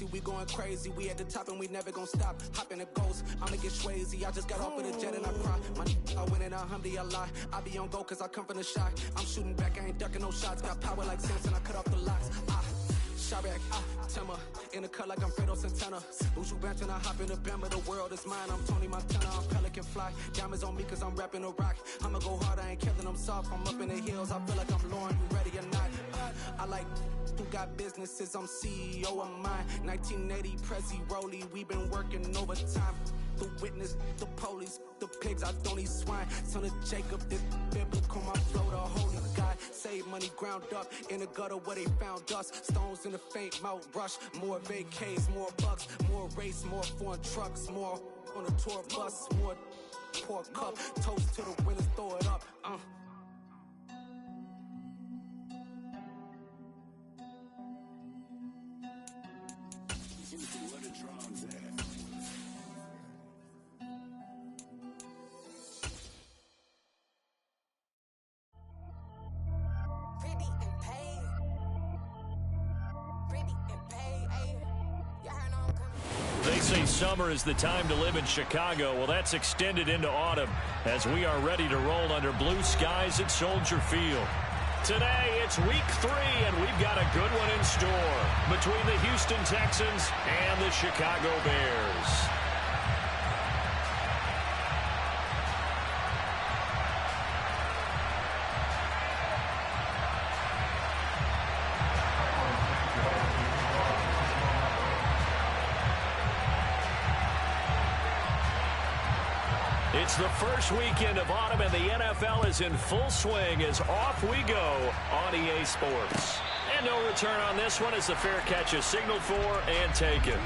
crazy, we going crazy. We at the top and we never gonna stop. Hop in the ghost, I'ma get Swayze. I just got off of the jet and I cry. I went in a Humvee, I lie. I be on go cause I come from the shot. I'm shooting back, I ain't ducking no shots. Got power like Samson, I cut off the locks. Shot back, Timmer, in the cut like I'm Fredo Santana. Buju Banton, I hop in the Bama, the world is mine. I'm Tony Montana, I'm Pelican Fly. Diamonds on me cause I'm rapping a rock. I'ma go hard, I ain't killing them soft. I'm up in the hills, I feel like I'm Lauren, you ready or not? I like who got businesses, I'm CEO of mine. 1980 Prezi Rollie, we been working overtime. The witness, the police, the pigs, I don't eat swine. Son of Jacob, this biblical, my flow, the holy God. Save money ground up in the gutter where they found us. Stones in the faint mouth rush. More vacays, more bucks, more race, more foreign trucks, more on a tour bus, more pour cup. Toast to the winners, throw it up. They say summer is the time to live in Chicago. Well, that's extended into autumn as we are ready to roll under blue skies at Soldier Field. Today, it's week 3, and we've got a good one in store between the Houston Texans and the Chicago Bears. It's the first weekend of autumn, and the NFL is in full swing as off we go on EA Sports. And no return on this one as the fair catch is signaled for and taken.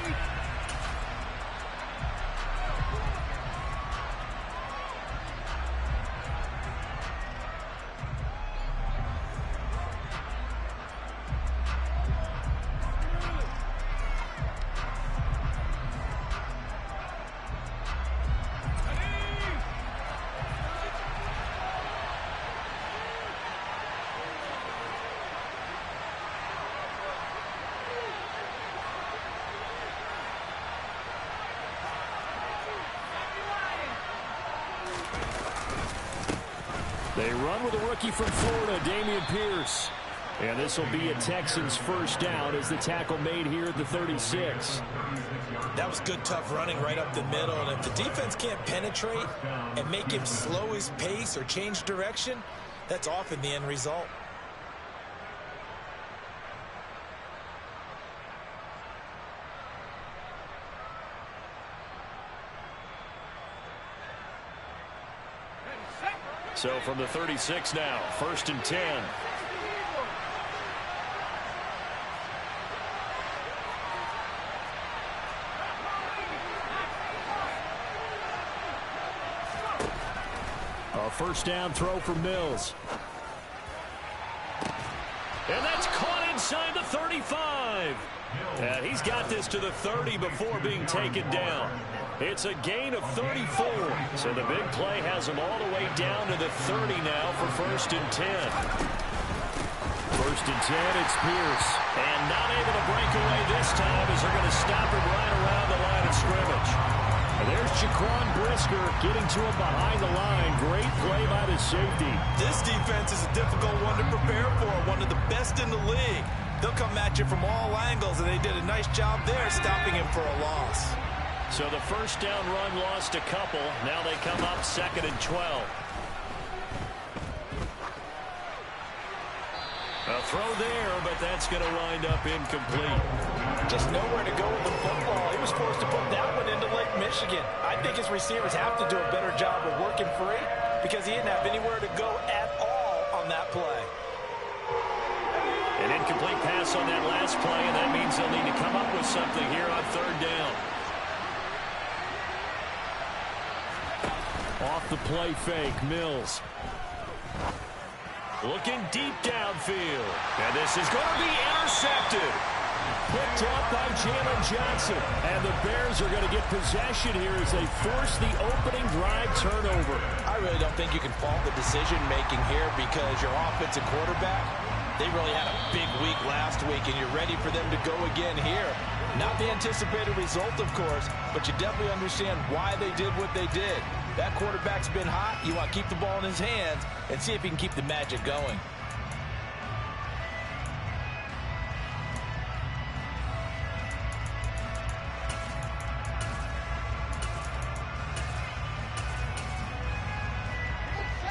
They run with a rookie from Florida, Dameon Pierce. And this will be a Texans first down as the tackle made here at the 36. That was good, tough running right up the middle. And if the defense can't penetrate and make him slow his pace or change direction, that's often the end result. So from the 36 now, 1st and 10. A first down throw for Mills. And that's caught inside the 35. And he's got this to the 30 before being taken down. It's a gain of 34. So the big play has him all the way down to the 30 now for 1st and 10. 1st and 10, it's Pierce. And not able to break away this time as they're going to stop him right around the line of scrimmage. And there's Jaquan Brisker getting to him behind the line. Great play by the safety. This defense is a difficult one to prepare for, one of the best in the league. They'll come at you from all angles, and they did a nice job there stopping him for a loss. So the first down run lost a couple. Now they come up 2nd and 12. A throw there, but that's going to wind up incomplete. Just nowhere to go with the football. He was forced to put that one into Lake Michigan. I think his receivers have to do a better job of working free because he didn't have anywhere to go at all on that play. An incomplete pass on that last play, and that means they'll need to come up with something here on 3rd down. Off the play fake, Mills. Looking deep downfield. And this is going to be intercepted. Picked up by Jalen Johnson. And the Bears are going to get possession here as they force the opening drive turnover. I really don't think you can fault the decision-making here because your offensive quarterback They really had a big week last week, and you're ready for them to go again here. Not the anticipated result, of course, but you definitely understand why they did what they did. That quarterback's been hot. You want to keep the ball in his hands and see if he can keep the magic going.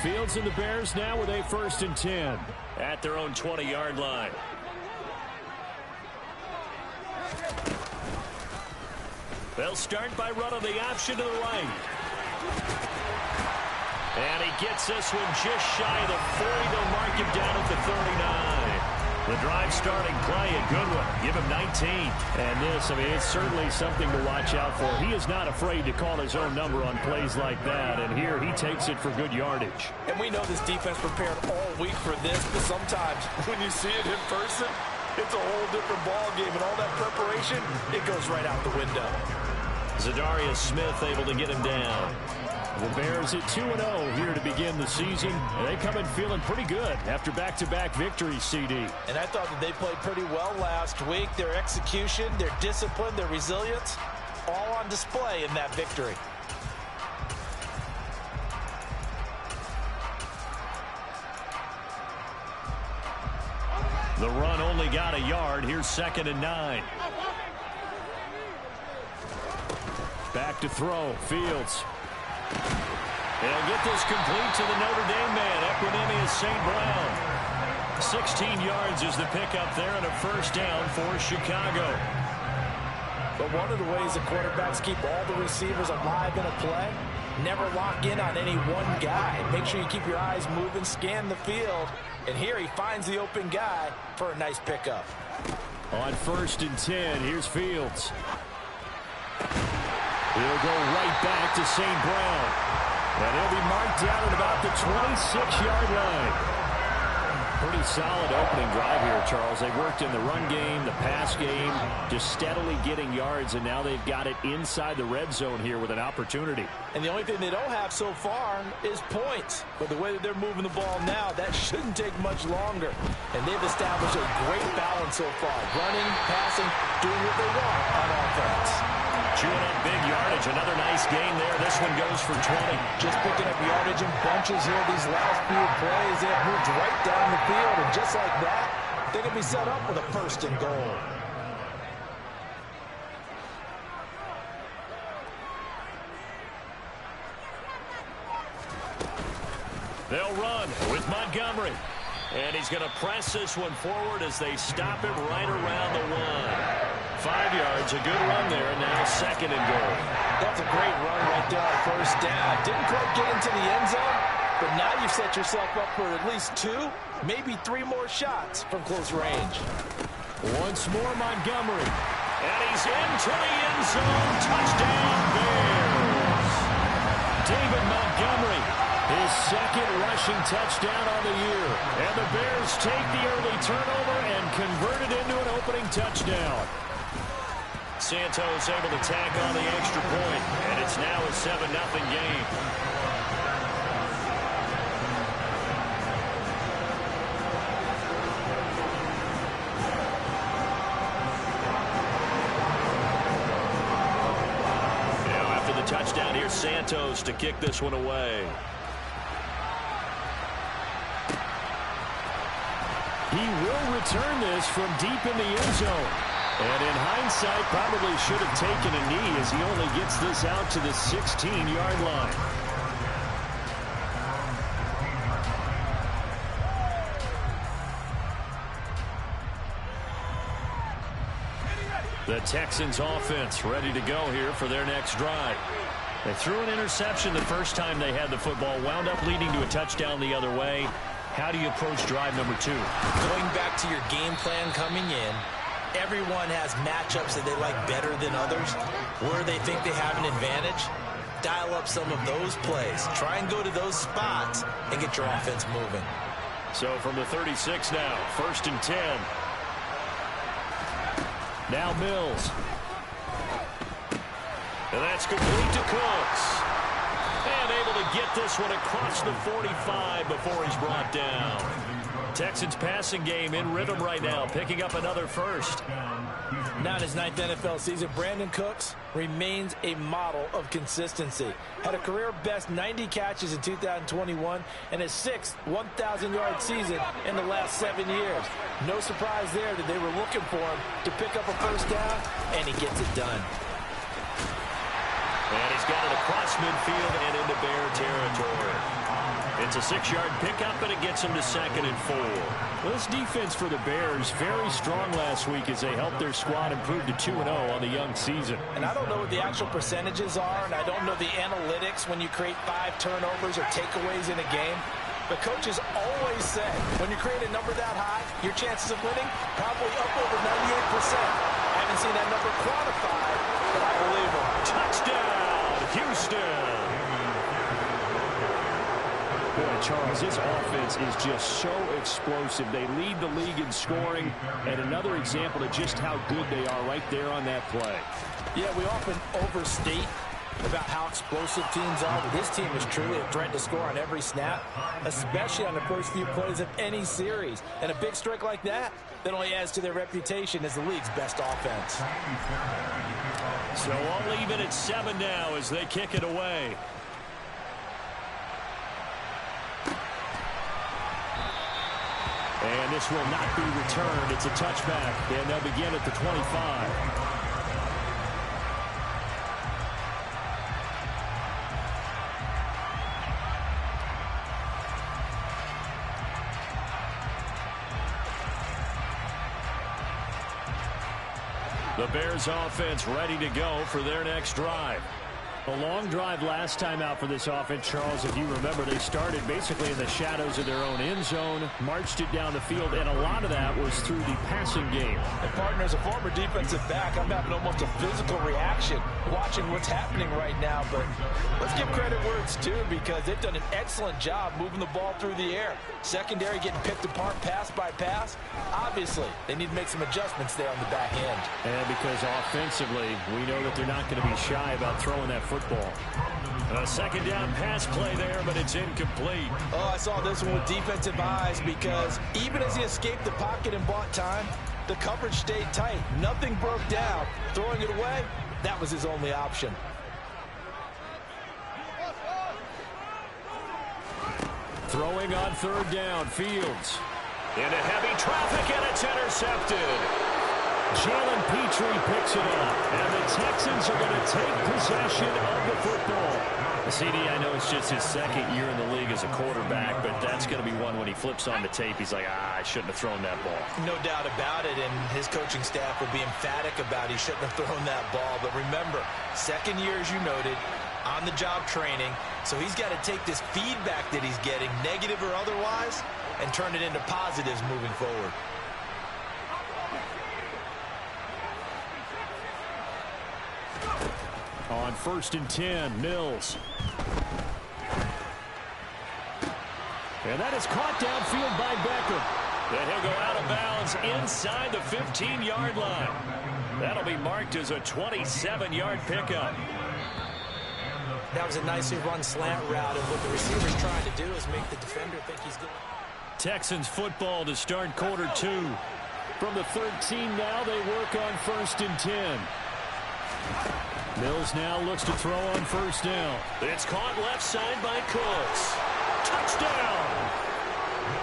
Fields and the Bears now with a 1st and 10 at their own 20-yard line. They'll start by running the option to the right. And he gets this one just shy of the 40. They'll mark him down at the 39. The drive starting play, a good one. Give him 19. And this, it's certainly something to watch out for. He is not afraid to call his own number on plays like that. And here he takes it for good yardage. And we know this defense prepared all week for this, but sometimes when you see it in person, it's a whole different ball game. And all that preparation, it goes right out the window. Zadarius Smith able to get him down. The Bears at 2-0 here to begin the season. And they come in feeling pretty good after back-to-back victories, CD. And I thought that they played pretty well last week. Their execution, their discipline, their resilience, all on display in that victory. The run only got a yard. Here's 2nd and 9. Back to throw. Fields. They'll get this complete to the Notre Dame man, Equinemius St. Brown. 16 yards is the pickup there and a 1st down for Chicago. But one of the ways the quarterbacks keep all the receivers alive in a play, never lock in on any one guy. Make sure you keep your eyes moving, scan the field. And here he finds the open guy for a nice pickup. On 1st and 10, here's Fields. He'll go right back to St. Brown. And he'll be marked down at about the 26-yard line. Pretty solid opening drive here, Charles. They worked in the run game, the pass game, just steadily getting yards, and now they've got it inside the red zone here with an opportunity. And the only thing they don't have so far is points. But the way that they're moving the ball now, that shouldn't take much longer. And they've established a great balance so far. Running, passing, doing what they want on offense. Chewing up big yardage. Another nice gain there. This one goes for 20. Just picking up yardage in bunches here these last few plays. They have moved right down the field. And just like that, they're going to be set up with a 1st and goal. They'll run with Montgomery. And he's going to press this one forward as they stop him right around the 1. 5 yards, a good run there, and now 2nd and goal. That's a great run right there on 1st down. Didn't quite get into the end zone, but now you've set yourself up for at least 2, maybe 3 more shots from close range. Once more, Montgomery. And he's into the end zone. Touchdown, Bears. David Montgomery, his 2nd rushing touchdown on the year. And the Bears take the early turnover and convert it into an opening touchdown. Santos able to tack on the extra point, and it's now a 7-0 game. Now after the touchdown, here's Santos to kick this one away. He will return this from deep in the end zone. And in hindsight, probably should have taken a knee as he only gets this out to the 16-yard line. The Texans offense ready to go here for their next drive. They threw an interception the first time they had the football, wound up leading to a touchdown the other way. How do you approach drive number 2? Going back to your game plan coming in, everyone has matchups that they like better than others, where they think they have an advantage. Dial up some of those plays. Try and go to those spots and get your offense moving. So from the 36 now, 1st and 10. Now Mills. And that's complete to Cooks. And able to get this one across the 45 before he's brought down. Texans passing game in rhythm right now, picking up another first. Now in his 9th NFL season, Brandon Cooks remains a model of consistency. Had a career-best 90 catches in 2021 and his 6th 1,000-yard season in the last 7 years. No surprise there that they were looking for him to pick up a first down, and he gets it done. And he's got it across midfield and into Bear territory. It's a 6-yard pickup, and it gets him to 2nd and 4. Well, this defense for the Bears, very strong last week as they helped their squad improve to 2-0 on the young season. And I don't know what the actual percentages are, and I don't know the analytics when you create 5 turnovers or takeaways in a game. But coaches always say, when you create a number that high, your chances of winning probably up over 98%. I haven't seen that number quantified, but I believe them. Touchdown, Houston! Boy, Charles, this offense is just so explosive. They lead the league in scoring, and another example of just how good they are right there on that play. Yeah, we often overstate about how explosive teams are, but this team is truly a threat to score on every snap, especially on the first few plays of any series. And a big strike like that only adds to their reputation as the league's best offense. So I'll leave it at 7 now as they kick it away. And this will not be returned. It's a touchback, and they'll begin at the 25. The Bears offense ready to go for their next drive. A long drive last time out for this offense, Charles. If you remember, they started basically in the shadows of their own end zone, marched it down the field, and a lot of that was through the passing game. And partner, as a former defensive back, I'm having almost a physical reaction watching what's happening right now. But let's give credit where it's due, because they've done an excellent job moving the ball through the air. Secondary getting picked apart pass by pass. Obviously, they need to make some adjustments there on the back end. And because offensively, we know that they're not going to be shy about throwing that football. A second down pass play there, but it's incomplete. Oh, I saw this one with defensive eyes, because even as he escaped the pocket and bought time, the coverage stayed tight. Nothing broke down. Throwing it away, that was his only option. Throwing on 3rd down, Fields. Into heavy traffic, and it's intercepted. Jalen Petrie picks it up, and the Texans are going to take possession of the football. CD, I know it's just his 2nd year in the league as a quarterback, but that's going to be one when he flips on the tape, he's like, I shouldn't have thrown that ball. No doubt about it, and his coaching staff will be emphatic about he shouldn't have thrown that ball. But remember, 2nd year, as you noted, on-the-job training, so he's got to take this feedback that he's getting, negative or otherwise, and turn it into positives moving forward. On 1st and 10, Mills. And that is caught downfield by Beckham. Then he'll go out of bounds inside the 15-yard line. That'll be marked as a 27-yard pickup. That was a nicely run slant route, and what the receiver's trying to do is make the defender think he's good. Texans football to start quarter 2. From the 13 now, they work on 1st and 10. Mills now looks to throw on 1st down. It's caught left side by Cooks. Touchdown!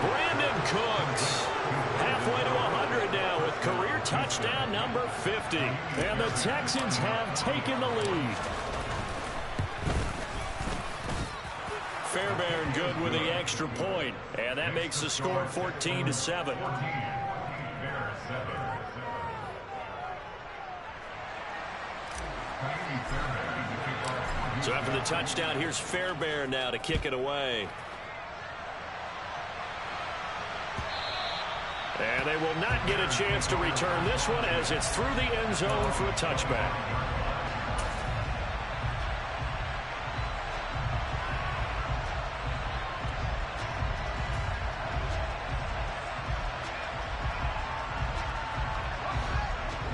Brandon Cooks. Halfway to 100 now with career touchdown number 50. And the Texans have taken the lead. Fairbairn good with the extra point. And that makes the score 14-7. So after the touchdown, here's Fairbairn now to kick it away. And they will not get a chance to return this one as it's through the end zone for a touchback.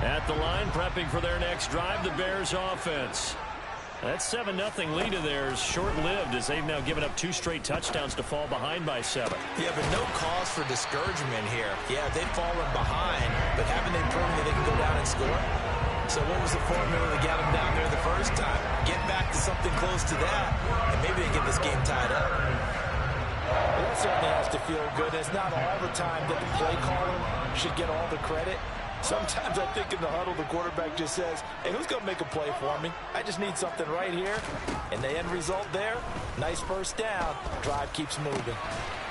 At the line, prepping for their next drive, the Bears offense. That 7-0 lead of theirs short-lived as they've now given up 2 straight touchdowns to fall behind by 7. Yeah, but no cause for discouragement here. Yeah, they've fallen behind, but haven't they proven that they can go down and score? So what was the formula that got them down there the first time? Get back to something close to that, and maybe they get this game tied up. Well, that certainly has to feel good. It's not all the time that the play caller should get all the credit. Sometimes I think in the huddle, the quarterback just says, hey, who's going to make a play for me? I just need something right here. And the end result there, nice first down. Drive keeps moving.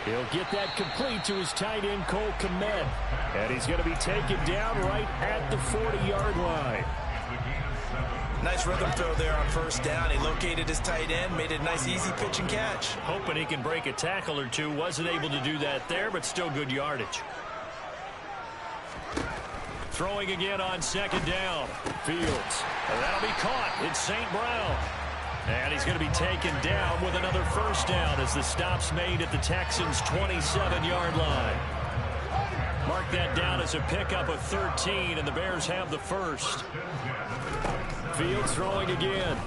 He'll get that complete to his tight end, Cole Kmet. And he's going to be taken down right at the 40-yard line. Nice rhythm throw there on first down. He located his tight end, made it a nice, easy pitch and catch. Hoping he can break a tackle or two. Wasn't able to do that there, but still good yardage. Throwing again on second down. Fields. And that'll be caught. It's St. Brown. And he's going to be taken down with another first down as the stop's made at the Texans' 27-yard line. Mark that down as a pickup of 13, and the Bears have the first. Fields throwing again.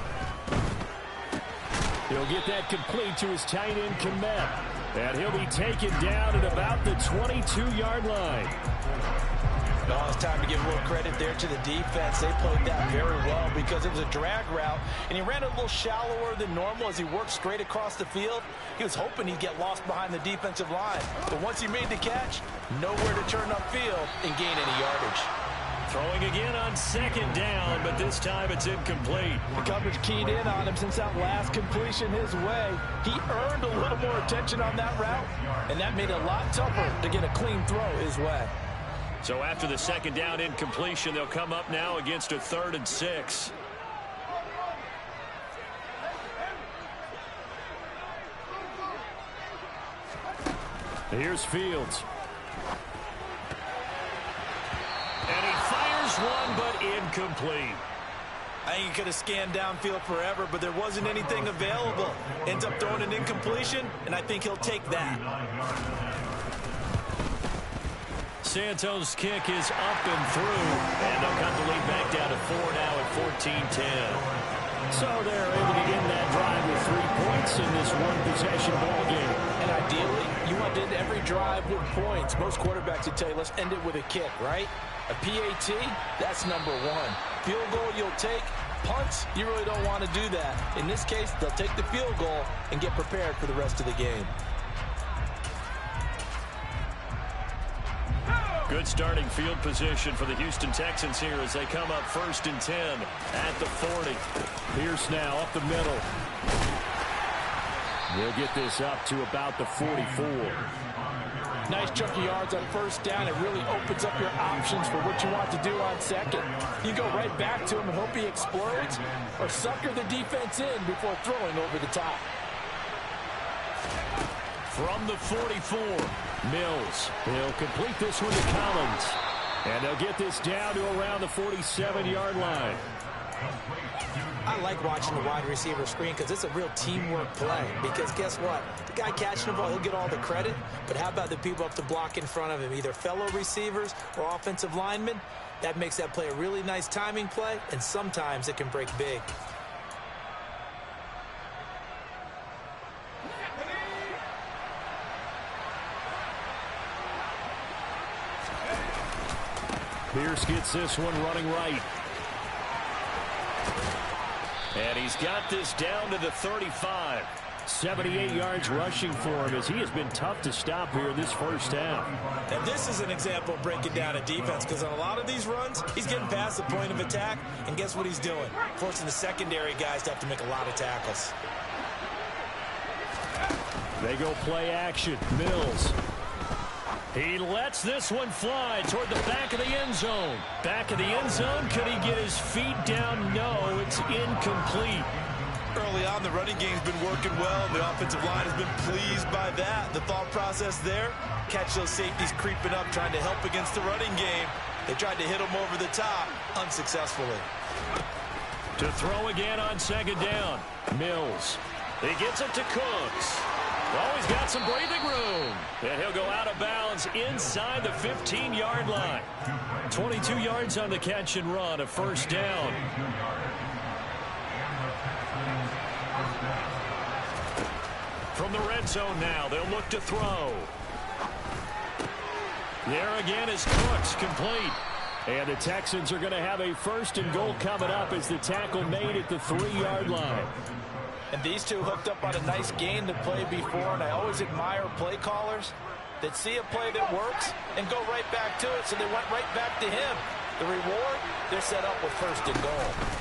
He'll get that complete to his tight end, Kmet. And he'll be taken down at about the 22-yard line. Well, it's time to give a little credit there to the defense. They played that very well because it was a drag route, and he ran a little shallower than normal as he worked straight across the field. He was hoping he'd get lost behind the defensive line. But once he made the catch, nowhere to turn upfield and gain any yardage. Throwing again on second down, but this time it's incomplete. The coverage keyed in on him since that last completion his way. He earned a little more attention on that route, and that made it a lot tougher to get a clean throw his way. So after the second down incompletion, they'll come up now against a 3rd and 6. Here's Fields. And he fires one, but incomplete. I think he could have scanned downfield forever, but there wasn't anything available. Ends up throwing an incompletion, and I think he'll take that. Santos' kick is up and through, and they'll cut the lead back down to 4 now at 14-10. So they're able to end that drive with 3 points in this one-possession ball game. And ideally, you want to end every drive with points. Most quarterbacks would tell you, let's end it with a kick, right? A PAT, that's number 1. Field goal you'll take. Punts, you really don't want to do that. In this case, they'll take the field goal and get prepared for the rest of the game. Good starting field position for the Houston Texans here as they come up 1st and 10 at the 40. Pierce now up the middle. They'll get this up to about the 44. Nice chunk of yards on first down. It really opens up your options for what you want to do on second. You go right back to him and hope he explodes, or sucker the defense in before throwing over the top. From the 44, Mills. He'll complete this one to Collins. And they'll get this down to around the 47-yard line. I like watching the wide receiver screen because it's a real teamwork play. Because guess what? The guy catching the ball, he'll get all the credit. But how about the people up to block in front of him, either fellow receivers or offensive linemen? That makes that play a really nice timing play, and sometimes it can break big. Pierce gets this one running right. And he's got this down to the 35. 78 yards rushing for him as he has been tough to stop here this first half. And this is an example of breaking down a defense because on a lot of these runs, he's getting past the point of attack, and guess what he's doing? Forcing the secondary guys to have to make a lot of tackles. They go play action. Mills. He lets this one fly toward the back of the end zone. Back of the end zone. Could he get his feet down? No, it's incomplete. Early on, the running game's been working well, and the offensive line has been pleased by that. The thought process there, catch those safeties creeping up, trying to help against the running game. They tried to hit him over the top, unsuccessfully. To throw again on second down. Mills. He gets it to Cooks. Oh, he's got some breathing room. And he'll go out of bounds inside the 15-yard line. 22 yards on the catch and run, a first down. From the red zone now, they'll look to throw. There again is Cooks, complete. And the Texans are going to have a 1st and goal coming up as the tackle made at the 3-yard line. And these two hooked up on a nice gain to play before, and I always admire play callers that see a play that works and go right back to it, so they went right back to him. The reward, they're set up with 1st and goal.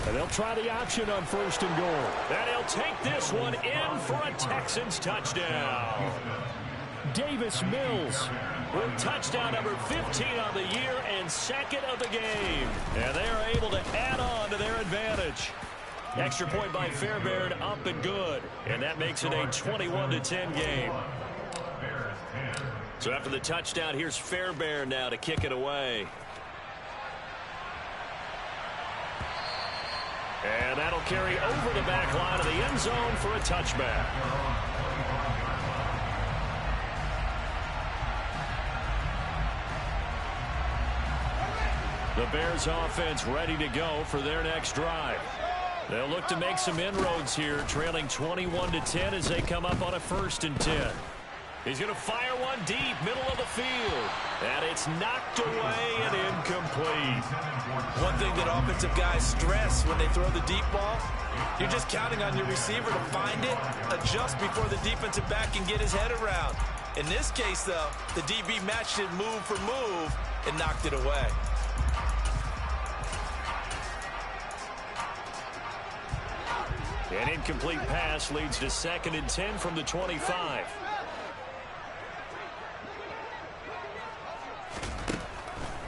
And they'll try the option on 1st and goal. And he'll take this one in for a Texans touchdown. Davis Mills with touchdown number 15 on the year and 2nd of the game. And they are able to add on to their advantage. Extra point by Fairbairn, up and good. And that makes it a 21-10 game. So after the touchdown, here's Fairbairn now to kick it away. And that'll carry over the back line of the end zone for a touchback. The Bears offense ready to go for their next drive. They'll look to make some inroads here, trailing 21-10 as they come up on a 1st and 10. He's going to fire one deep, middle of the field. And it's knocked away and incomplete. One thing that offensive guys stress when they throw the deep ball, you're just counting on your receiver to find it, adjust before the defensive back can get his head around. In this case, though, the DB matched it move for move and knocked it away. An incomplete pass leads to 2nd and 10 from the 25.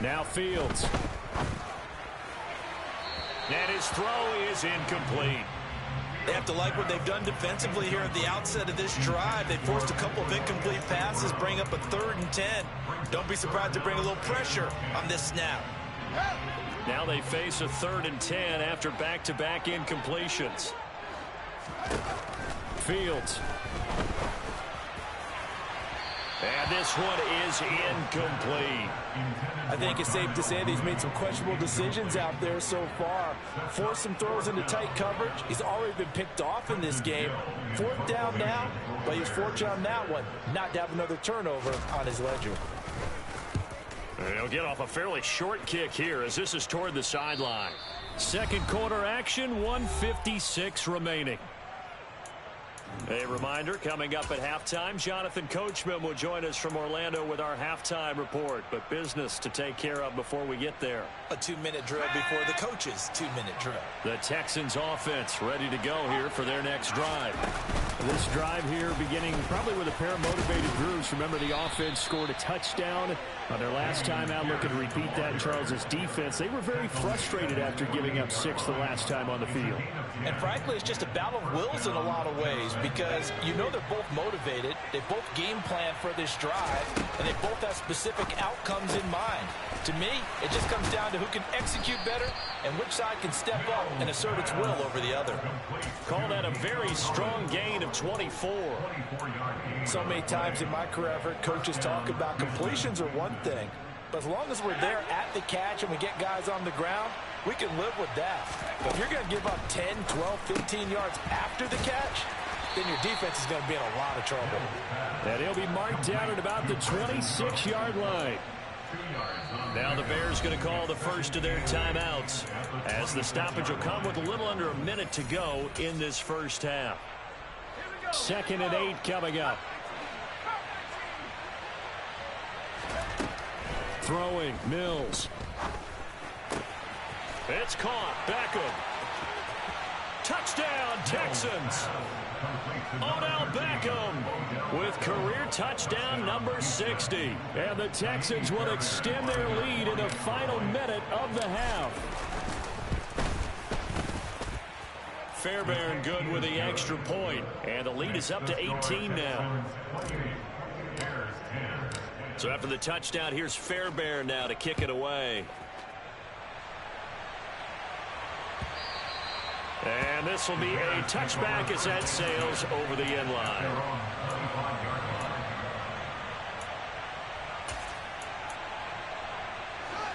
Now Fields. And his throw is incomplete. They have to like what they've done defensively here at the outset of this drive. They forced a couple of incomplete passes, bring up a 3rd and 10. Don't be surprised to bring a little pressure on this snap. Now they face a 3rd and 10 after back-to-back incompletions. Fields. And this one is incomplete. I think it's safe to say that he's made some questionable decisions out there so far. Forced some throws into tight coverage. He's already been picked off in this game. 4th down now, but he's fortunate on that one not to have another turnover on his ledger. He'll get off a fairly short kick here as this is toward the sideline. 2nd quarter action, 1:56 remaining. A reminder, coming up at halftime, Jonathan Coachman will join us from Orlando with our halftime report. But business to take care of before we get there. A 2-minute drill before the coach's 2-minute drill. The Texans offense ready to go here for their next drive. This drive here beginning probably with a pair of motivated groups. Remember, the offense scored a touchdown on their last time out. Looking to repeat that in Charles's defense. They were very frustrated after giving up 6 the last time on the field. And frankly, it's just a battle of wills in a lot of ways because you know they're both motivated. They both game plan for this drive, and they both have specific outcomes in mind. To me, it just comes down to who can execute better and which side can step up and assert its will over the other. Call that a very strong gain of 24. So many times in my career, I've heard coaches talk about completions are one thing, but as long as we're there at the catch and we get guys on the ground, we can live with that. But if you're going to give up 10, 12, 15 yards after the catch, then your defense is going to be in a lot of trouble. And he'll be marked down at about the 26-yard line. Now the Bears going to call the first of their timeouts as the stoppage will come with a little under a minute to go in this first half. 2nd and 8 coming up. Throwing, Mills. It's caught. Beckham. Touchdown, Texans. Odell Beckham with career touchdown number 60. And the Texans will extend their lead in the final minute of the half. Fairbairn good with the extra point. And the lead is up to 18 now. So after the touchdown, here's Fairbairn now to kick it away. And this will be a touchback as that sails over the end line.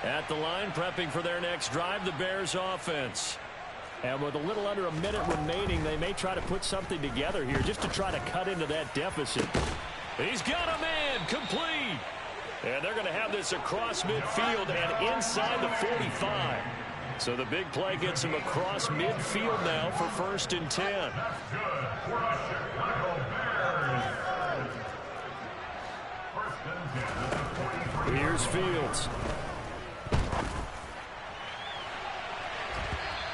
At the line, prepping for their next drive, the Bears offense. And with a little under a minute remaining, they may try to put something together here just to try to cut into that deficit. He's got a man complete. And they're going to have this across midfield and inside the 45. So the big play gets him across midfield now for 1st and 10. Here's Fields.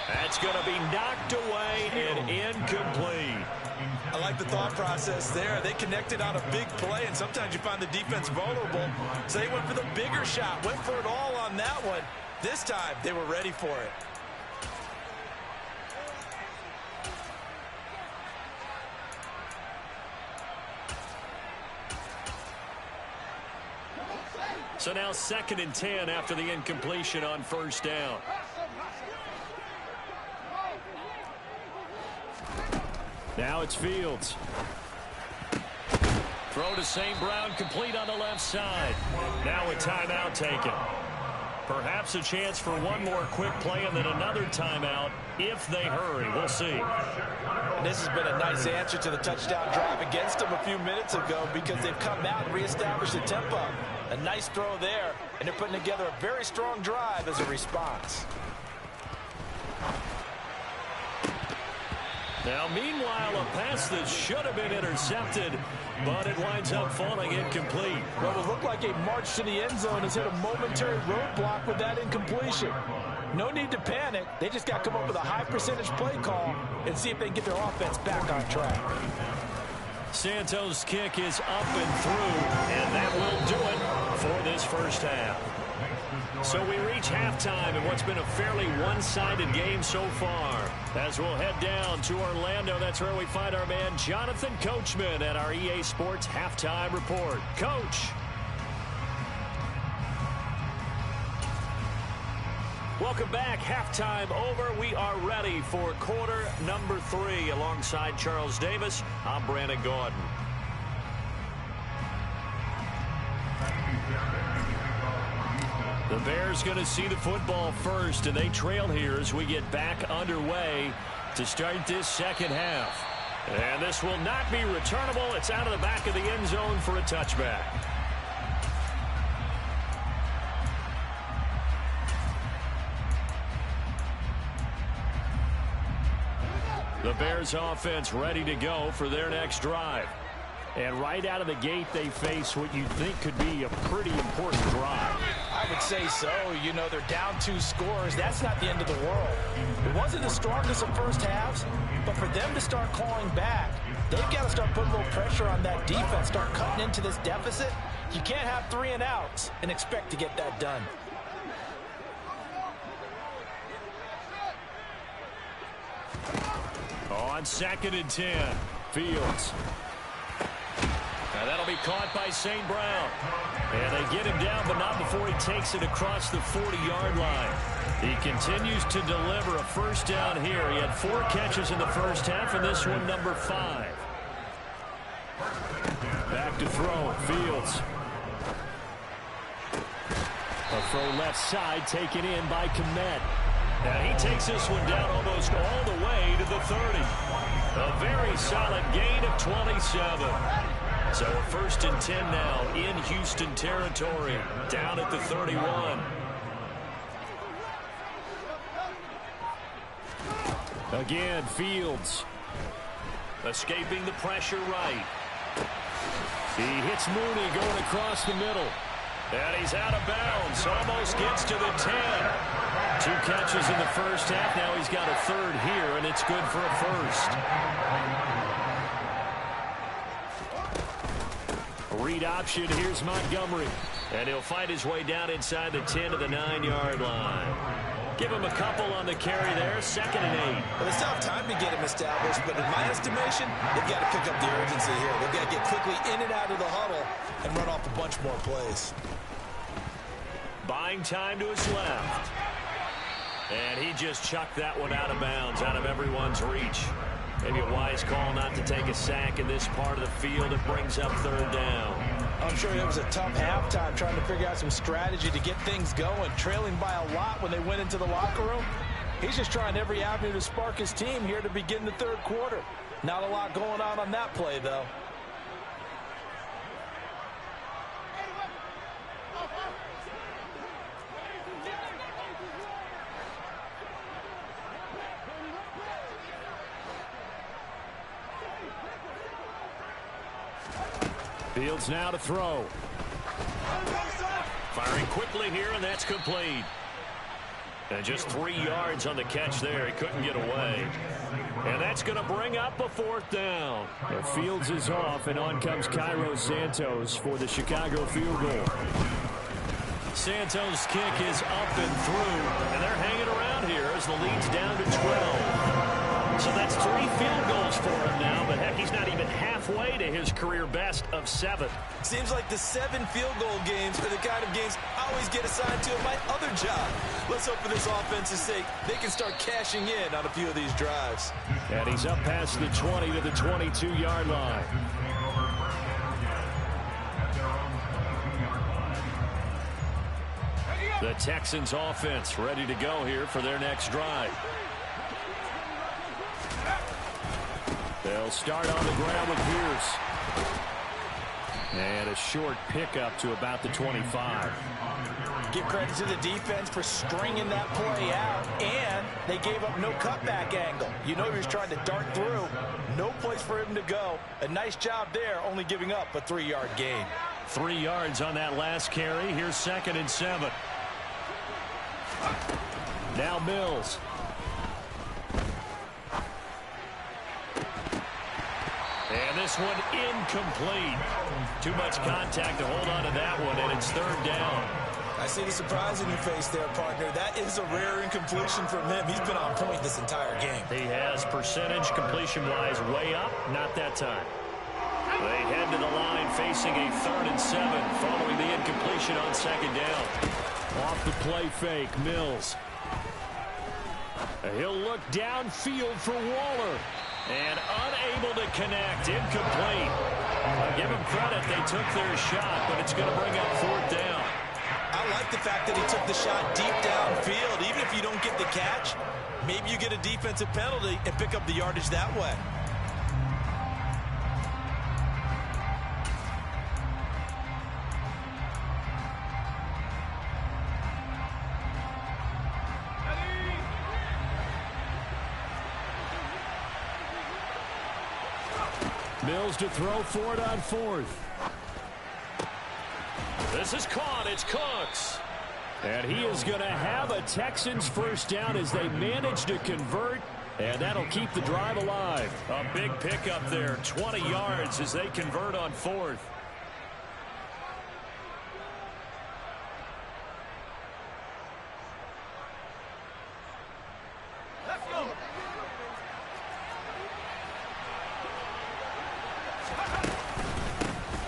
That's going to be knocked away and incomplete. I like the thought process there. They connected on a big play, and sometimes you find the defense vulnerable. So they went for the bigger shot, went for it all on that one. This time, they were ready for it. So now 2nd and 10 after the incompletion on 1st down. Now it's Fields. Throw to St. Brown, complete on the left side. Now a timeout taken. Perhaps a chance for one more quick play and then another timeout if they hurry. We'll see. And this has been a nice answer to the touchdown drive against them a few minutes ago because they've come out and reestablished the tempo. A nice throw there, and they're putting together a very strong drive as a response. Now, meanwhile, a pass that should have been intercepted, but it winds up falling incomplete. Well, it looked like a march to the end zone has hit a momentary roadblock with that incompletion. No need to panic. They just got to come up with a high percentage play call and see if they can get their offense back on track. Santos' kick is up and through, and that will do it for this first half. So we reach halftime in what's been a fairly one-sided game so far. As we'll head down to Orlando, that's where we find our man Jonathan Coachman at our EA Sports Halftime Report. Coach. Welcome back. Halftime over. We are ready for quarter number 3. Alongside Charles Davis, I'm Brandon Gordon. The Bears going to see the football first, and they trail here as we get back underway to start this second half. And this will not be returnable. It's out of the back of the end zone for a touchback. The Bears offense ready to go for their next drive. And right out of the gate, they face what you think could be a pretty important drive. I would say so. You know, they're down 2 scores. That's not the end of the world. It wasn't the strongest of first halves, but for them to start clawing back, they've got to start putting a little pressure on that defense, start cutting into this deficit. You can't have 3 and outs and expect to get that done. On 2nd and 10, Fields. Now that'll be caught by St. Brown. And they get him down, but not before he takes it across the 40-yard line. He continues to deliver a first down here. He had 4 catches in the first half, and this one number 5. Back to throw, Fields. A throw left side taken in by Kmet. And he takes this one down almost all the way to the 30. A very solid gain of 27. So a 1st and 10 now in Houston territory, down at the 31. Again, Fields. Escaping the pressure right. He hits Mooney going across the middle. And he's out of bounds, almost gets to the 10. 2 catches in the first half. Now he's got a 3rd here, and it's good for a 1st. Read option, here's Montgomery. And he'll fight his way down inside the 10 to the 9-yard line. Give him a couple on the carry there, 2nd and 8. Well, it's tough time to get him established, but in my estimation, they've got to pick up the urgency here. They've got to get quickly in and out of the huddle and run off a bunch more plays. Buying time to his left. And he just chucked that one out of bounds, out of everyone's reach. Maybe a wise call not to take a sack in this part of the field. It brings up 3rd down. I'm sure it was a tough halftime trying to figure out some strategy to get things going. Trailing by a lot when they went into the locker room. He's just trying every avenue to spark his team here to begin the third quarter. Not a lot going on that play, though. Fields now to throw. Firing quickly here, and that's complete. And just 3 yards on the catch there. He couldn't get away. And that's going to bring up a 4th down. The Fields is off, and on comes Cairo Santos for the Chicago field goal. Santos' kick is up and through, and they're hanging around here as the lead's down to 12. So that's 3 field goals for him now, but heck, he's not even halfway to his career best of 7. Seems like the 7 field goal games are the kind of games I always get assigned to in my other job. Let's hope for this offense's sake they can start cashing in on a few of these drives. And he's up past the 20 to the 22-yard line. The Texans offense ready to go here for their next drive. They'll start on the ground with Pierce. And a short pickup to about the 25. Give credit to the defense for stringing that play out, and they gave up no cutback angle. You know he was trying to dart through. No place for him to go. A nice job there, only giving up a 3-yard gain. 3 yards on that last carry. Here's 2nd and 7. Now Mills. And this one incomplete. Too much contact to hold on to that one, and it's 3rd down. I see the surprise in your face there, partner. That is a rare incompletion from him. He's been on point this entire game. He has percentage completion-wise way up, not that time. They head to the line facing a 3rd and 7 following the incompletion on 2nd down. Off the play fake, Mills. He'll look downfield for Waller. And unable to connect, incomplete. Give them credit, they took their shot, but it's going to bring up 4th down. I like the fact that he took the shot deep downfield. Even if you don't get the catch, maybe you get a defensive penalty and pick up the yardage that way. Mills to throw for it on 4th. This is caught. It's Cooks. And he is going to have a Texans 1st down as they manage to convert. And that'll keep the drive alive. A big pickup there. 20 yards as they convert on 4th.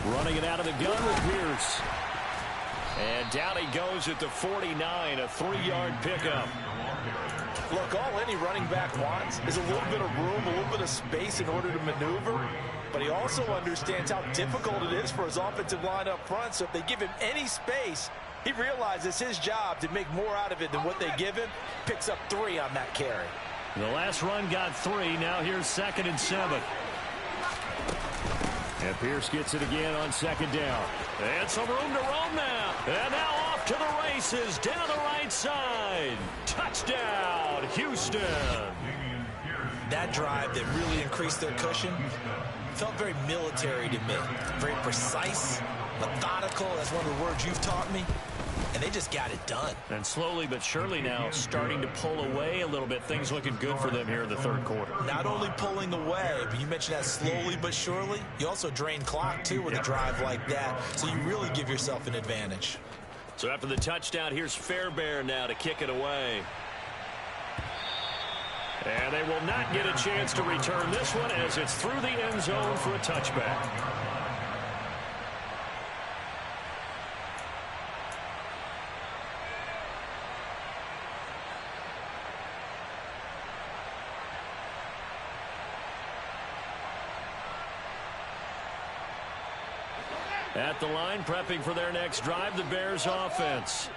Running it out of the gun with Pierce. And down he goes at the 49, a 3-yard pickup. Look, all any running back wants is a little bit of room, a little bit of space in order to maneuver. But he also understands how difficult it is for his offensive line up front. So if they give him any space, he realizes his job to make more out of it than what they give him. Picks up 3 on that carry. The last run got 3. Now here's 2nd and 7. And Pierce gets it again on 2nd down. And some room to roam now. And now off to the races down the right side. Touchdown, Houston. That drive that really increased their cushion felt very military to me. Very precise, methodical. That's one of the words you've taught me. And they just got it done. And slowly but surely now starting to pull away a little bit. Things looking good for them here in the 3rd quarter. Not only pulling away, but you mentioned that slowly but surely. You also drain clock, too, with a drive like that. So you really give yourself an advantage. So after the touchdown, here's Fairbairn now to kick it away. And they will not get a chance to return this one as it's through the end zone for a touchback. At the line, prepping for their next drive, the Bears offense.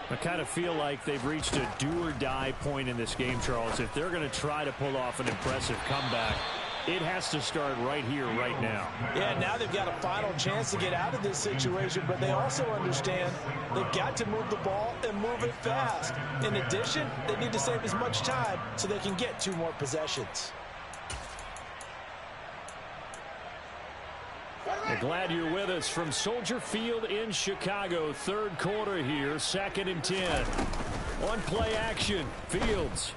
I kind of feel like they've reached a do-or-die point in this game, Charles. If they're going to try to pull off an impressive comeback, it has to start right here, right now. Yeah, now they've got a final chance to get out of this situation, but they also understand they've got to move the ball and move it fast. In addition, they need to save as much time so they can get 2 more possessions. We're glad you're with us from Soldier Field in Chicago. Third quarter here, 2nd and 10. On play action, Fields.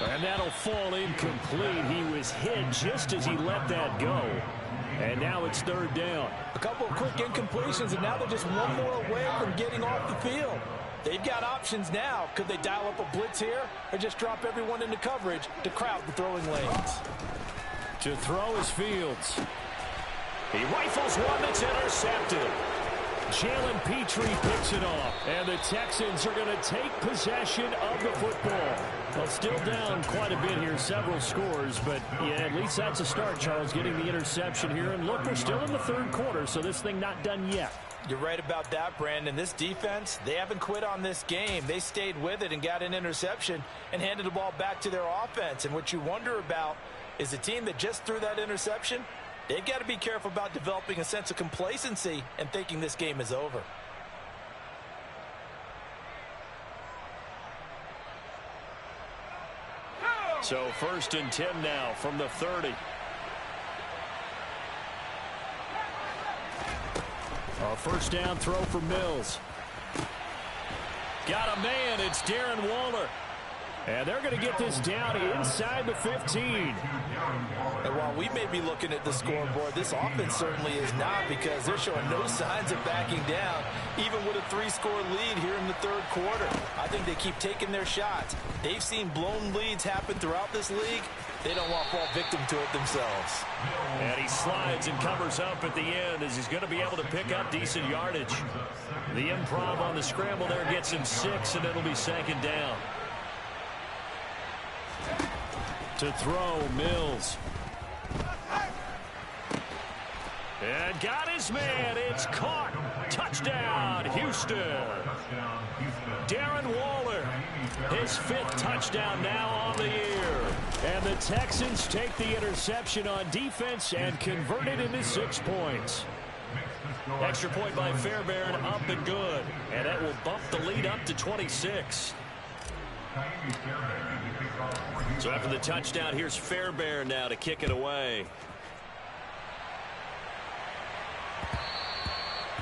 And that'll fall incomplete. He was hit just as he let that go. And now it's 3rd down. A couple of quick incompletions, and now they're just one more away from getting off the field. They've got options now. Could they dial up a blitz here or just drop everyone into coverage to crowd the throwing lanes? To throw is Fields. He rifles one that's intercepted. Jalen Petrie picks it off. And the Texans are going to take possession of the football. Well, still down quite a bit here, several scores. But, yeah, at least that's a start, Charles, getting the interception here. And look, we're still in the 3rd quarter, so this thing not done yet. You're right about that, Brandon. This defense, they haven't quit on this game. They stayed with it and got an interception and handed the ball back to their offense. And what you wonder about is the team that just threw that interception, they've got to be careful about developing a sense of complacency and thinking this game is over. So 1st and 10 now from the 30. A 1st down throw for Mills. Got a man. It's Darren Waller. And they're going to get this down inside the 15. And while we may be looking at the scoreboard, this offense certainly is not, because they're showing no signs of backing down, even with a 3-score lead here in the 3rd quarter. I think they keep taking their shots. They've seen blown leads happen throughout this league. They don't want to fall victim to it themselves. And he slides and covers up at the end as he's going to be able to pick up decent yardage. The improv on the scramble there gets him 6, and it'll be 2nd down. To throw, Mills. And got his man. It's caught. Touchdown, Houston. Darren Waller, his 5th touchdown now on the year. And the Texans take the interception on defense and convert it into 6 points. Extra point by Fairbairn, up and good. And that will bump the lead up to 26. So after the touchdown, here's Fairbairn now to kick it away.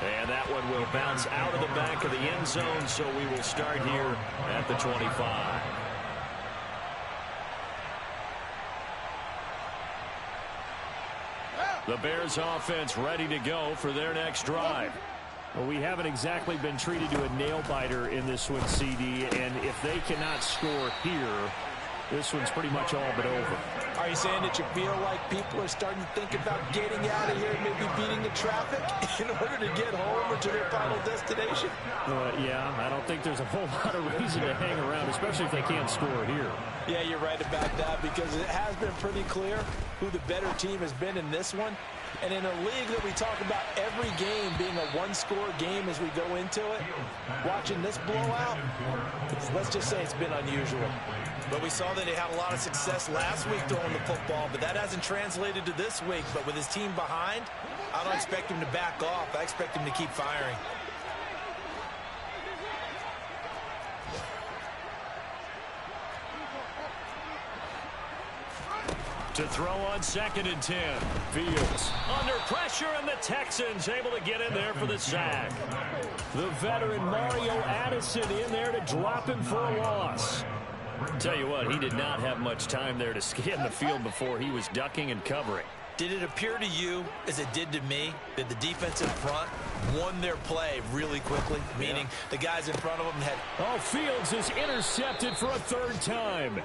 And that one will bounce out of the back of the end zone, so we will start here at the 25. The Bears offense ready to go for their next drive. Well, we haven't exactly been treated to a nail-biter in this one, CD, and if they cannot score here, this one's pretty much all but over. Are you saying that you feel like people are starting to think about getting out of here and maybe beating the traffic in order to get home or to their final destination? Yeah, I don't think there's a whole lot of reason to hang around, especially if they can't score here. Yeah, you're right about that, because it has been pretty clear who the better team has been in this one. And in a league that we talk about every game being a 1-score game as we go into it, watching this blowout, let's just say it's been unusual. But we saw that he had a lot of success last week throwing the football, but that hasn't translated to this week. But with his team behind, I don't expect him to back off. I expect him to keep firing. To throw on 2nd and 10. Fields under pressure, and the Texans able to get in there for the sack. The veteran Mario Addison in there to drop him for a loss. Tell you what, he did not have much time there to scan the field before he was ducking and covering. Did it appear to you, as it did to me, that the defense in front won their play really quickly? Meaning the guys in front of them had... Oh, Fields is intercepted for a 3rd time.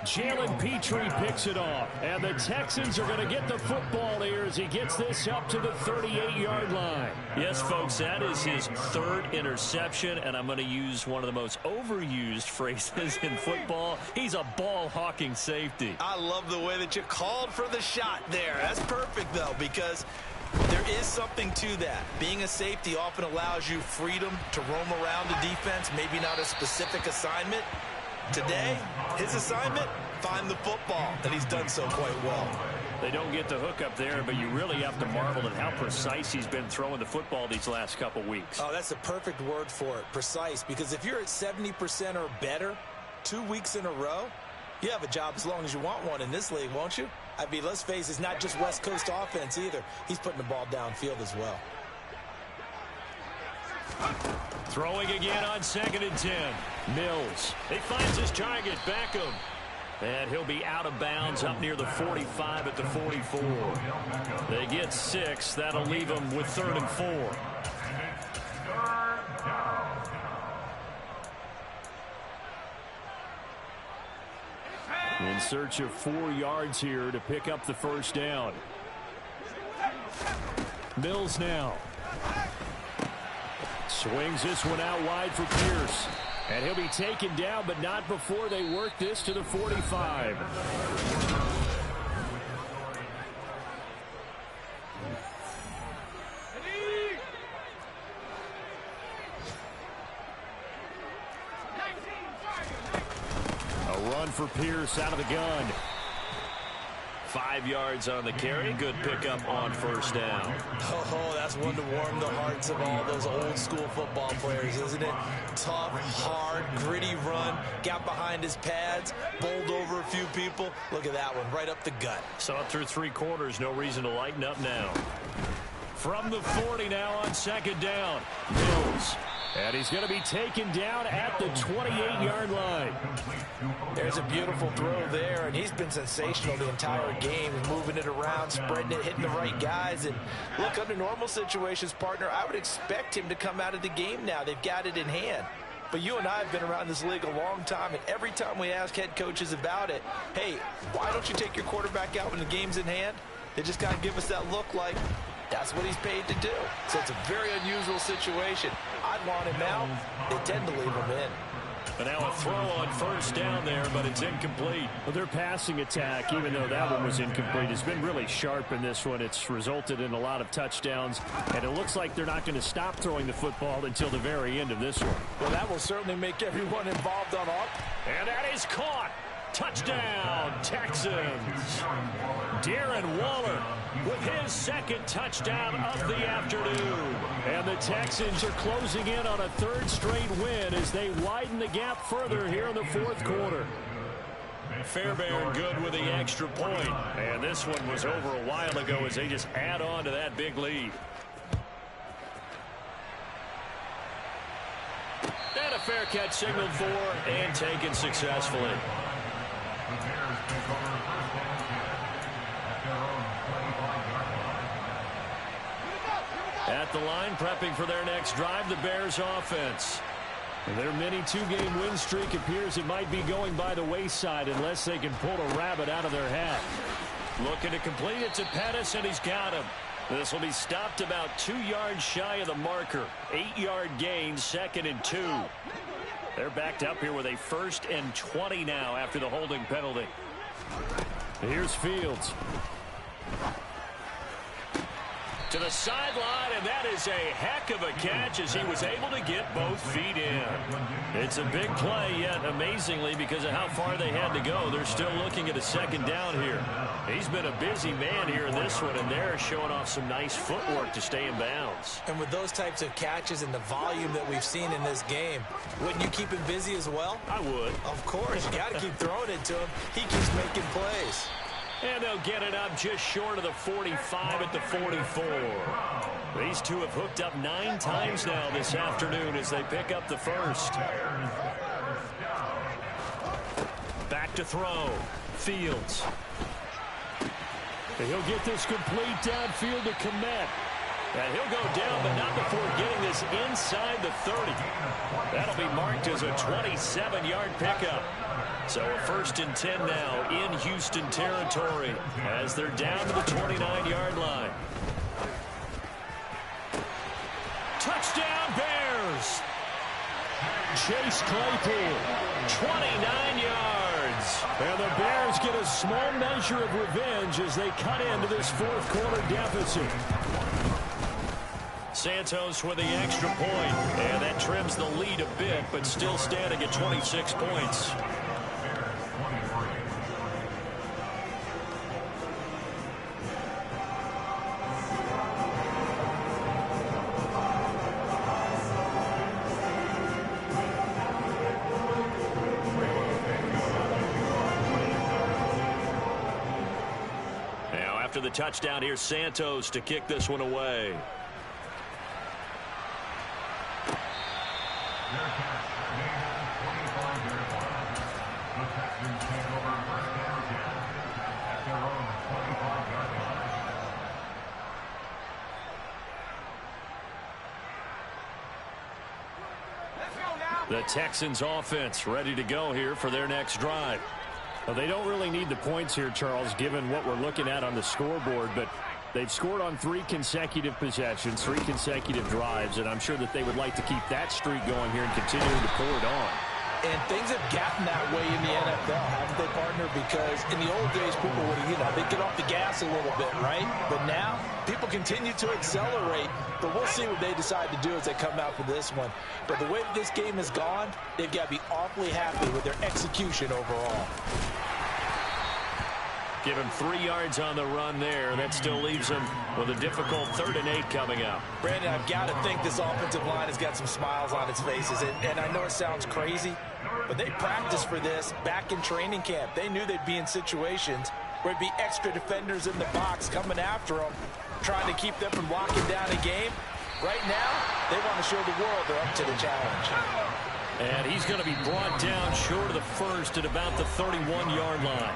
Jalen Petrie picks it off. And the Texans are going to get the football here as he gets this up to the 38-yard line. Yes, folks, that is his 3rd interception, and I'm going to use one of the most overused phrases in football. He's a ball-hawking safety. I love the way that you called for the shot there. That's perfect, though, because There is something to that. Being a safety often allows you freedom to roam around the defense, maybe not a specific assignment. Today, his assignment, find the football, and he's done so quite well. They don't get the hook up there, but you really have to marvel at how precise he's been throwing the football these last couple weeks. Oh, that's the perfect word for it, precise, because if you're at 70% or better 2 weeks in a row, you have a job as long as you want one in this league, won't you? I mean, let's face it, it's not just West Coast offense either. He's putting the ball downfield as well. Throwing again on 2nd and 10. Mills. He finds his target, Beckham. And he'll be out of bounds up near the 45 at the 44. They get 6. That'll leave them with 3rd and 4. In search of 4 yards here to pick up the first down. Mills now. Swings this one out wide for Pierce. And he'll be taken down, but not before they work this to the 45. A run for Pierce out of the gun. 5 yards on the carry. Good pickup on first down. Oh, that's one to warm the hearts of all those old school football players, isn't it? Tough, hard, gritty run. Got behind his pads, bowled over a few people. Look at that one, right up the gut. Saw it through 3 quarters. No reason to lighten up now. From the 40 now on 2nd down. Mills. And he's going to be taken down at the 28-yard line. There's a beautiful throw there, and he's been sensational the entire game, moving it around, spreading it, hitting the right guys. And look, under normal situations, partner, I would expect him to come out of the game now. They've got it in hand. But you and I have been around this league a long time, and every time we ask head coaches about it, hey, why don't you take your quarterback out when the game's in hand? They just got to give us that look like that's what he's paid to do. So it's a very unusual situation. I'd want him out. They tend to leave him in. And now a throw on first down there, but it's incomplete. Well, their passing attack, even though that one was incomplete, has been really sharp in this one. It's resulted in a lot of touchdowns, and it looks like they're not going to stop throwing the football until the very end of this one. Well, that will certainly make everyone involved on our... And that is caught. Touchdown, Texans. Darren Waller with his 2nd touchdown of the afternoon. And the Texans are closing in on a 3rd straight win as they widen the gap further here in the 4th quarter. Fairbairn good with the extra point. And this one was over a while ago as they just add on to that big lead. And a fair catch signaled for and taken successfully. At the line, prepping for their next drive, the Bears offense. Their mini 2-game win streak appears it might be going by the wayside unless they can pull a rabbit out of their hat. Looking to complete it to Pettis, and he's got him. This will be stopped about 2 yards shy of the marker. 8-yard gain, 2nd and 2. They're backed up here with a 1st and 20 now after the holding penalty. Here's Fields. To the sideline, and that is a heck of a catch as he was able to get both feet in. It's a big play, yet amazingly, because of how far they had to go, they're still looking at a 2nd down here. He's been a busy man here in this one, and they're showing off some nice footwork to stay in bounds. And with those types of catches and the volume that we've seen in this game, wouldn't you keep him busy as well? I would. Of course. You got to keep throwing it to him. He keeps making plays. And they'll get it up just short of the 45 at the 44. These two have hooked up 9 times now this afternoon as they pick up the 1st. Back to throw. Fields. And he'll get this complete downfield to Kmet. And he'll go down, but not before getting this inside the 30. That'll be marked as a 27-yard pickup. So a 1st and 10 now in Houston territory as they're down to the 29-yard line. Touchdown Bears! Chase Claypool, 29 yards. yards. And the Bears get a small measure of revenge as they cut into this fourth quarter deficit. Santos with the extra point, and that trims the lead a bit, but still standing at 26 points. Now after the touchdown, here's Santos to kick this one away. The Texans offense ready to go here for their next drive. Well, they don't really need the points here, Charles, given what we're looking at on the scoreboard, but they've scored on 3 consecutive possessions, 3 consecutive drives, and I'm sure that they would like to keep that streak going here and continuing to pull it on. And things have gotten that way in the NFL, haven't they, partner? Because in the old days, people would, they'd get off the gas a little bit, right? But now, people continue to accelerate. But we'll see what they decide to do as they come out for this one. But the way that this game has gone, they've got to be awfully happy with their execution overall. Give him 3 yards on the run there. That still leaves him with a difficult 3rd and 8 coming up. Brandon, I've got to think this offensive line has got some smiles on its faces. And I know it sounds crazy, but they practiced for this back in training camp. They knew they'd be in situations where it'd be extra defenders in the box coming after them, trying to keep them from locking down a game. Right now, they want to show the world they're up to the challenge. And he's going to be brought down short of the first at about the 31-yard line.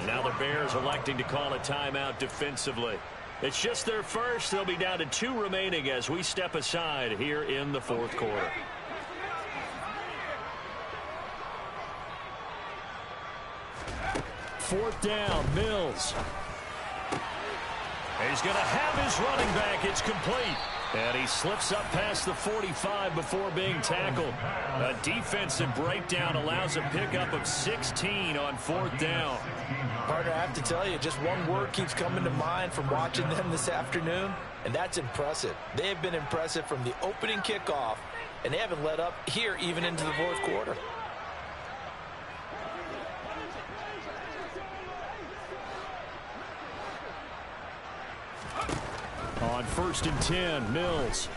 Now the Bears electing to call a timeout defensively. It's just their first. They'll be down to 2 remaining as we step aside here in the fourth quarter. Fourth down, Mills. He's going to have his running back. It's complete. And he slips up past the 45 before being tackled. A defensive breakdown allows a pickup of 16 on 4th down. Partner, I have to tell you, just one word keeps coming to mind from watching them this afternoon, and that's impressive. They have been impressive from the opening kickoff, and they haven't let up here even into the fourth quarter. On 1st and 10, Mills.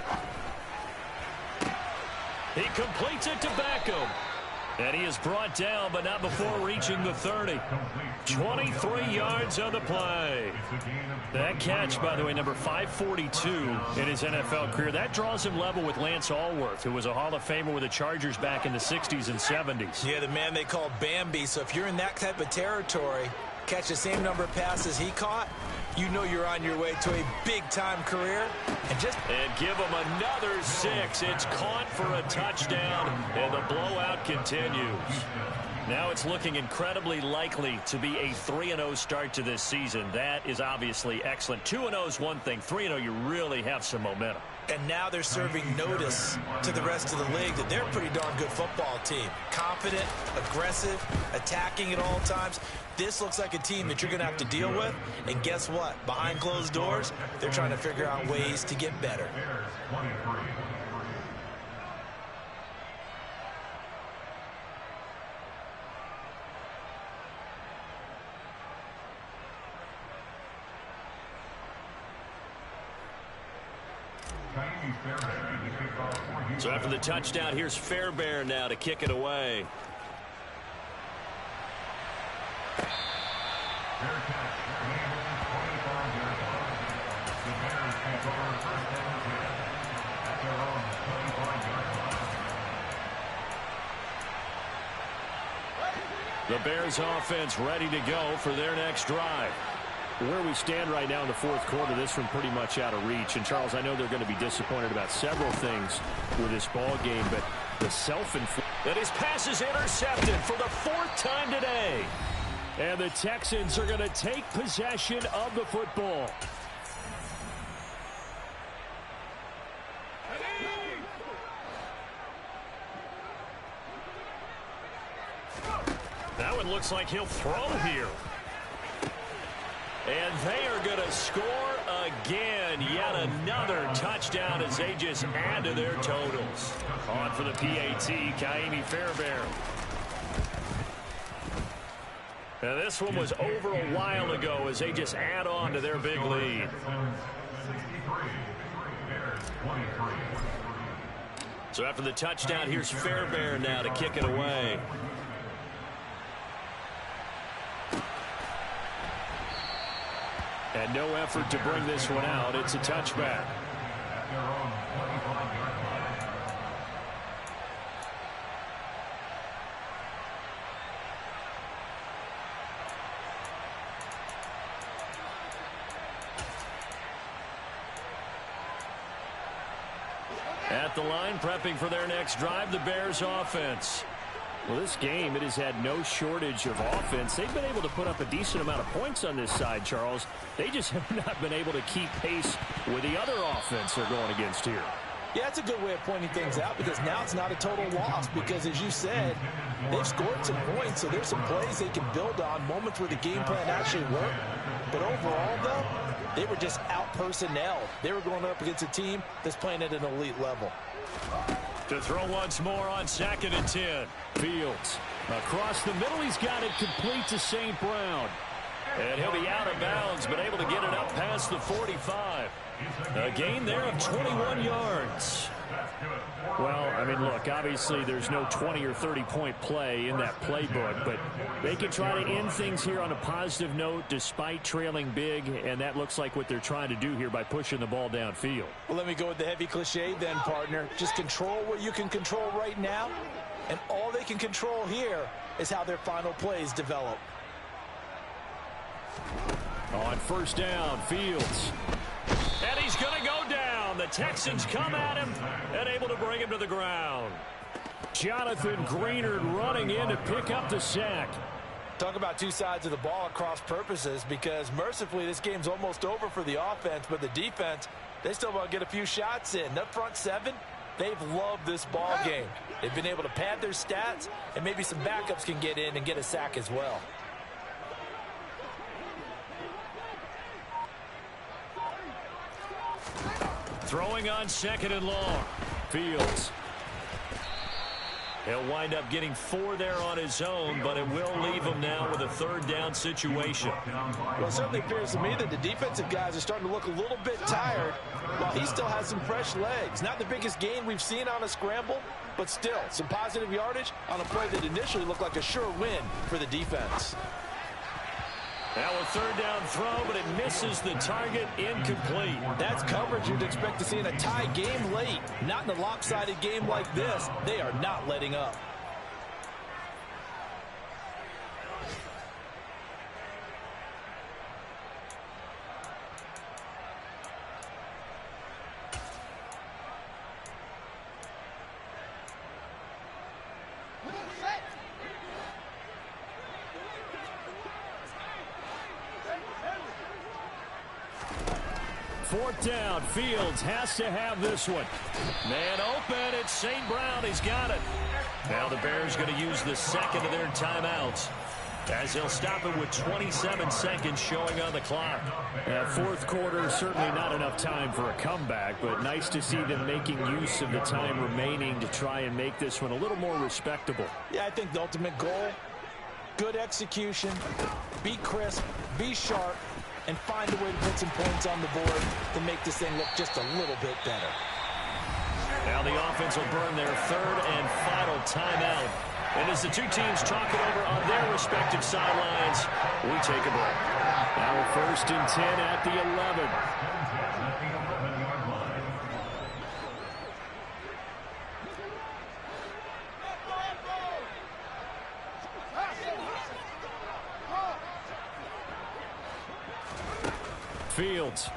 He completes it to Beckham. And he is brought down, but not before reaching the 30. 23 yards on the play. That catch, by the way, number 542 in his NFL career. That draws him level with Lance Allworth, who was a Hall of Famer with the Chargers back in the 60s and 70s. Yeah, the man they called Bambi. So if you're in that type of territory, catch the same number of passes he caught, you know you're on your way to a big-time career. And give him another 6. It's caught for a touchdown, and the blowout continues. Now it's looking incredibly likely to be a 3-0 start to this season. That is obviously excellent. 2-0 is one thing. 3-0, you really have some momentum. And now they're serving notice to the rest of the league that they're a pretty darn good football team. Confident, aggressive, attacking at all times. This looks like a team that you're going to have to deal with. And guess what? Behind closed doors, they're trying to figure out ways to get better. So after the touchdown, here's Fairbairn now to kick it away. The Bears offense ready to go for their next drive. Where we stand right now in the fourth quarter, this one pretty much out of reach. And, Charles, I know they're going to be disappointed about several things with this ball game, but the self-inflicted... And his pass is intercepted for the 4th time today. And the Texans are going to take possession of the football. and looks like he'll throw here. And they are going to score again. Yet another touchdown as they just add to their totals. On for the PAT, Kaimi Fairbairn. Now this one was over a while ago as they just add on to their big lead. So after the touchdown, here's Fairbairn now to kick it away. And no effort to bring this one out. It's a touchback. At the line, prepping for their next drive, the Bears offense. Well, this game, it has had no shortage of offense. They've been able to put up a decent amount of points on this side, Charles. They just have not been able to keep pace with the other offense they're going against here. Yeah, that's a good way of pointing things out because now it's not a total loss because, as you said, they've scored some points, so there's some plays they can build on, moments where the game plan actually worked. But overall, though, they were just out-personnelled. They were going up against a team that's playing at an elite level. To throw once more on 2nd and 10. Fields across the middle. He's got it complete to St. Brown. And he'll be out of bounds, but able to get it up past the 45. A gain there of 21 yards. Well, I mean, look, obviously there's no 20 or 30-point play in that playbook, but they can try to end things here on a positive note despite trailing big, and that looks like what they're trying to do here by pushing the ball downfield. Well, let me go with the heavy cliche then, partner. Just control what you can control right now, and all they can control here is how their final plays develop. On 1st down, Fields. And he's going to go down. The Texans come at him and able to bring him to the ground. Jonathan Greenard running in to pick up the sack. Talk about two sides of the ball at cross purposes because mercifully this game's almost over for the offense, but the defense, they still want to get a few shots in. That front seven, they've loved this ball game. They've been able to pad their stats, and maybe some backups can get in and get a sack as well. Throwing on 2nd and long. Fields. He'll wind up getting 4 there on his own, but it will leave him now with a 3rd down situation. Well, it certainly appears to me that the defensive guys are starting to look a little bit tired while he still has some fresh legs. Not the biggest gain we've seen on a scramble, but still some positive yardage on a play that initially looked like a sure win for the defense. Now a 3rd down throw, but it misses the target, incomplete. That's coverage you'd expect to see in a tie game late. Not in a lopsided game like this. They are not letting up. Fourth down, Fields has to have this one. Man open, it's St. Brown, he's got it. Now the Bears going to use the second of their timeouts as they'll stop it with 27 seconds showing on the clock. Fourth quarter, certainly not enough time for a comeback, but nice to see them making use of the time remaining to try and make this one a little more respectable. Yeah, I think the ultimate goal, good execution, be crisp, be sharp, and find a way to put some points on the board to make this thing look just a little bit better. Now the offense will burn their 3rd and final timeout. And as the two teams talk it over on their respective sidelines, we take a break. Now 1st and 10 at the 11. Fields.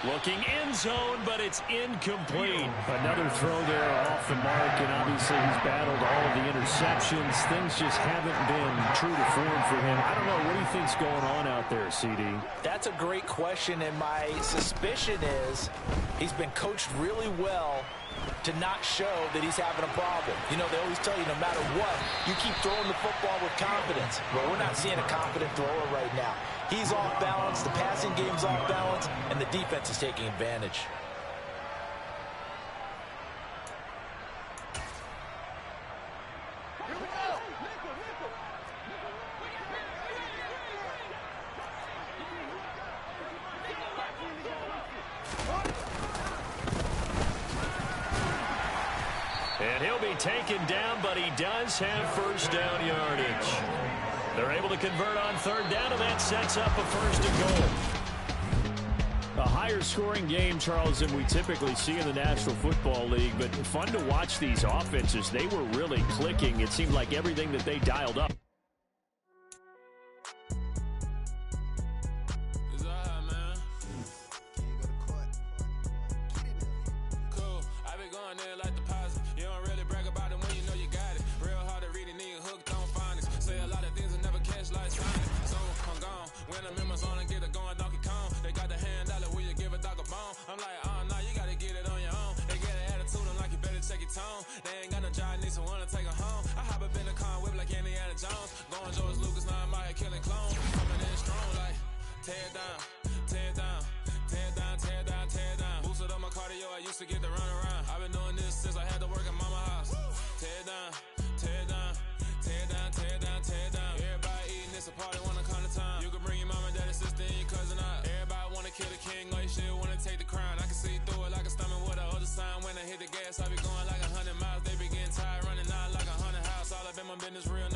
Looking end zone, but it's incomplete. Another throw there off the mark, and obviously he's battled all of the interceptions. Things just haven't been true to form for him. I don't know. What do you think's going on out there, CD? That's a great question, and my suspicion is he's been coached really well to not show that he's having a problem. You know, they always tell you no matter what, you keep throwing the football with confidence. Well, we're not seeing a confident thrower right now. He's off balance, the passing game's off balance, and the defense is taking advantage. And he'll be taken down, but he does have first down yardage. They're able to convert on third down, and that sets up a first and goal. A higher scoring game, Charles, than we typically see in the National Football League, but fun to watch these offenses. They were really clicking. It seemed like everything that they dialed up. They ain't got no job, need someone to take her home. I hop up in the car, whip like Indiana Jones. Going George Lucas, now I'm out here killing clones. Coming in strong like, tear it down, tear it down, tear it down, tear it down, tear it down. Boosted up my cardio, I used to get to run around. I've been doing this since I had to work at mama house. Tear it down, tear it down, tear it down, tear it down, tear it down. Everybody eating this, a party wanna come to town. You can bring your mama, daddy, sister, and your cousin out. Everybody wanna kill the king, or you shit wanna take the crown. I can see through it like a stomach with a other sign. When I hit the gas, I be going like 100 miles. They be getting tired, running out like 100 house. All up in my business, real